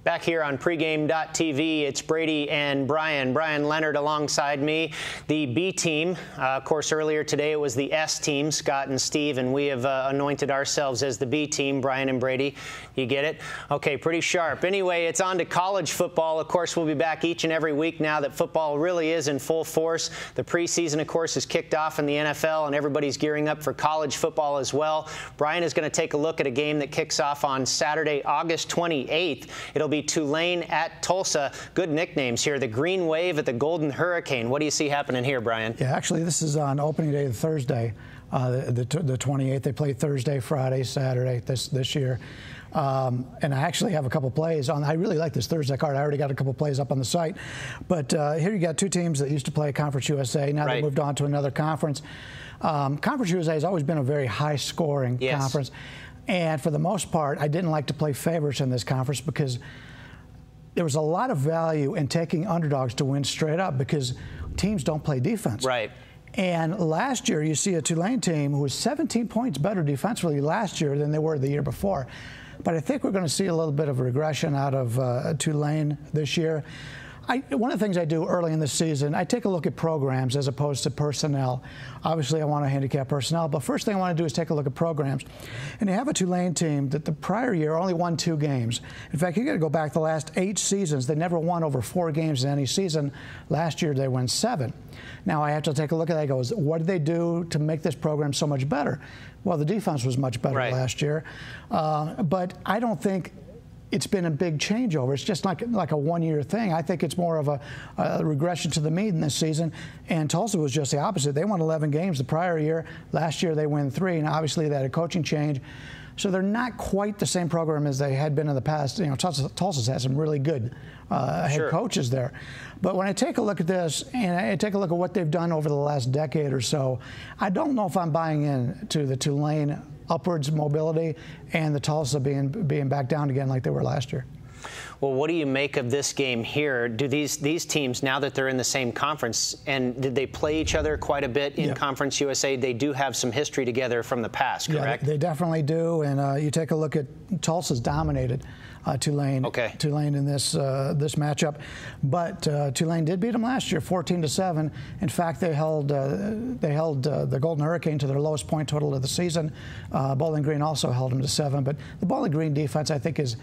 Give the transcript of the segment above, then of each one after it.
Back here on Pregame.tv, it's Brady and Bryan Leonard alongside me, the B team. Of course, earlier today it was the S team, Scott and Steve, and we have anointed ourselves as the B team, Bryan and Brady. You get it? Okay, pretty sharp. Anyway, it's on to college football. Of course, we'll be back each and every week now that football really is in full force. The preseason, of course, is kicked off in the NFL, and everybody's gearing up for college football as well. Bryan is going to take a look at a game that kicks off on Saturday, August 28th. It'll be Tulane at Tulsa. Good nicknames here. The Green Wave at the Golden Hurricane. What do you see happening here, Bryan? Yeah, actually, this is on opening day, Thursday, the 28th. They play Thursday, Friday, Saturday this year. And I actually have a couple plays on. I really like this Thursday card. I already got a couple plays up on the site. But here you got two teams that used to play Conference USA. Now they moved on to another conference. Conference USA has always been a very high-scoring conference. And for the most part, I didn't like to play favorites in this conference because there was a lot of value in taking underdogs to win straight up because teams don't play defense. Right. And last year, you see a Tulane team who was 17 points better defensively last year than they were the year before. But I think we're going to see a little bit of regression out of Tulane this year. One of the things I do early in the season, I take a look at programs as opposed to personnel. Obviously, I want to handicap personnel, but first thing I want to do is take a look at programs. And you have a Tulane team that the prior year only won 2 games. In fact, you got to go back the last 8 seasons. They never won over 4 games in any season. Last year, they won 7. Now, I have to take a look at that. I go, what did they do to make this program so much better? Well, the defense was much better last year. But I don't think it's been a big changeover. It's just like a one-year thing. I think it's more of a regression to the mean this season. And Tulsa was just the opposite. They won 11 games the prior year. Last year they won 3, and obviously they had a coaching change. So they're not quite the same program as they had been in the past. You know, Tulsa's had some really good head coaches there. But when I take a look at this and I take a look at what they've done over the last decade or so, I don't know if I'm buying into the Tulane upwards mobility and the Tulsa being back down again like they were last year. Well, what do you make of this game here? Do these teams, now that they're in the same conference, and did they play each other quite a bit in Conference USA? They do have some history together from the past, correct? Yeah, they definitely do. And you take a look at Tulsa's dominated Tulane in this matchup, but Tulane did beat them last year, 14-7. In fact, they held the Golden Hurricane to their lowest point total of the season. Bowling Green also held them to 7, but the Bowling Green defense, I think, is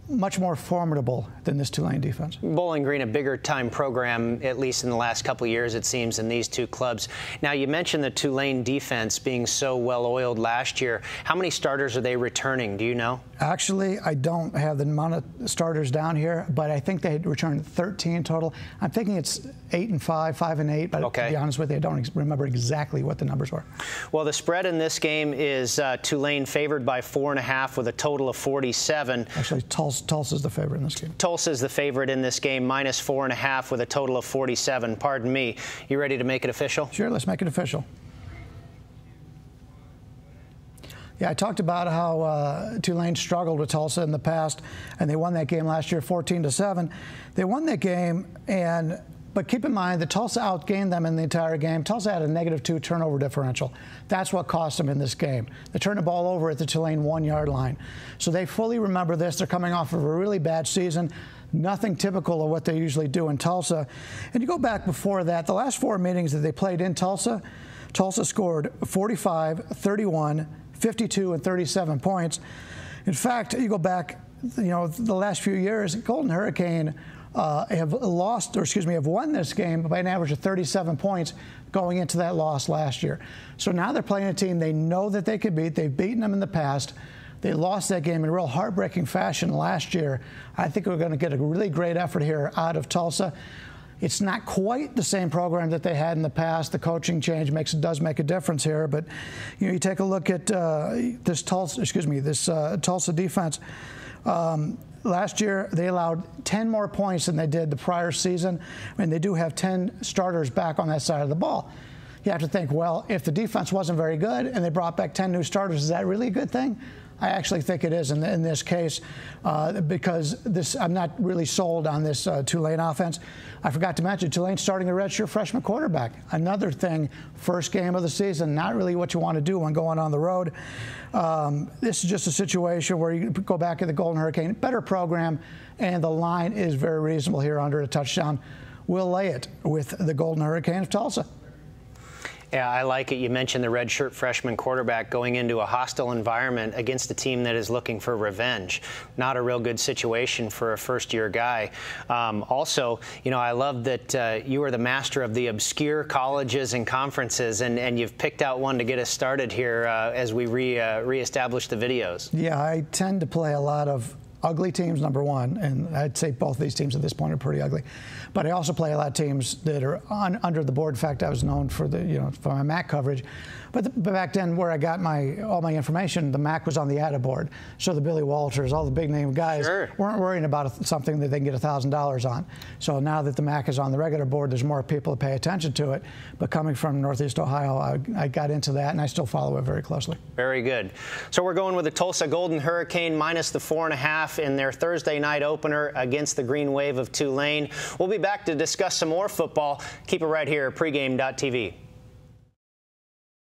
much more formidable than this Tulane defense. Bowling Green, a bigger time program, at least in the last couple of years, it seems, than these two clubs. Now, you mentioned the Tulane defense being so well-oiled last year. How many starters are they returning? Do you know? Actually, I don't have the amount of starters down here, but I think they returned 13 total. I'm thinking it's 8-5, 5-8, but to be honest with you, I don't remember exactly what the numbers were. Well, the spread in this game is Tulane favored by 4.5 with a total of 47. Actually, Tulsa's the favorite in this game. Tulsa's the favorite in this game, minus 4.5 with a total of 47. Pardon me. You ready to make it official? Sure, let's make it official. Yeah, I talked about how Tulane struggled with Tulsa in the past, and they won that game last year 14-7. They won that game, but keep in mind that Tulsa outgained them in the entire game. Tulsa had a -2 turnover differential. That's what cost them in this game. They turned the ball over at the Tulane 1-yard line. So they fully remember this. They're coming off of a really bad season. Nothing typical of what they usually do in Tulsa. And you go back before that, the last 4 meetings that they played in Tulsa, Tulsa scored 45, 31, 52, and 37 points. In fact, you go back, the last few years, Golden Hurricane have won this game by an average of 37 points going into that loss last year. So now they're playing a team they know that they could beat. They've beaten them in the past. They lost that game in real heartbreaking fashion last year. I think we're going to get a really great effort here out of Tulsa. It's not quite the same program that they had in the past. The coaching change does make a difference here. But you take a look at this Tulsa defense. Last year, they allowed 10 more points than they did the prior season. I mean, they do have 10 starters back on that side of the ball. You have to think, well, if the defense wasn't very good and they brought back 10 new starters, is that really a good thing? I actually think it is in this case because I'm not really sold on this Tulane offense. I forgot to mention Tulane starting a redshirt freshman quarterback. Another thing, first game of the season, not really what you want to do when going on the road. This is just a situation where you go back to the Golden Hurricane, better program, and the line is very reasonable here under a touchdown. We'll lay it with the Golden Hurricane of Tulsa. Yeah, I like it. You mentioned the redshirt freshman quarterback going into a hostile environment against a team that is looking for revenge. Not a real good situation for a first-year guy. Also, I love that you are the master of the obscure colleges and conferences, and you've picked out one to get us started here as we reestablish the videos. Yeah, I tend to play a lot of ugly teams, number one, and I'd say both these teams at this point are pretty ugly. But I also play a lot of teams that are under the board. In fact, I was known for for my MAC coverage. But back then, where I got all my information, the MAC was on the ATA board. So the Billy Walters, all the big name guys weren't worrying about something that they can get $1,000 on. So now that the MAC is on the regular board, there's more people to pay attention to it. But coming from Northeast Ohio, I got into that, and I still follow it very closely. Very good. So we're going with the Tulsa Golden Hurricane minus the 4.5 in their Thursday night opener against the Green Wave of Tulane. We'll be back to discuss some more football. Keep it right here at Pregame.tv.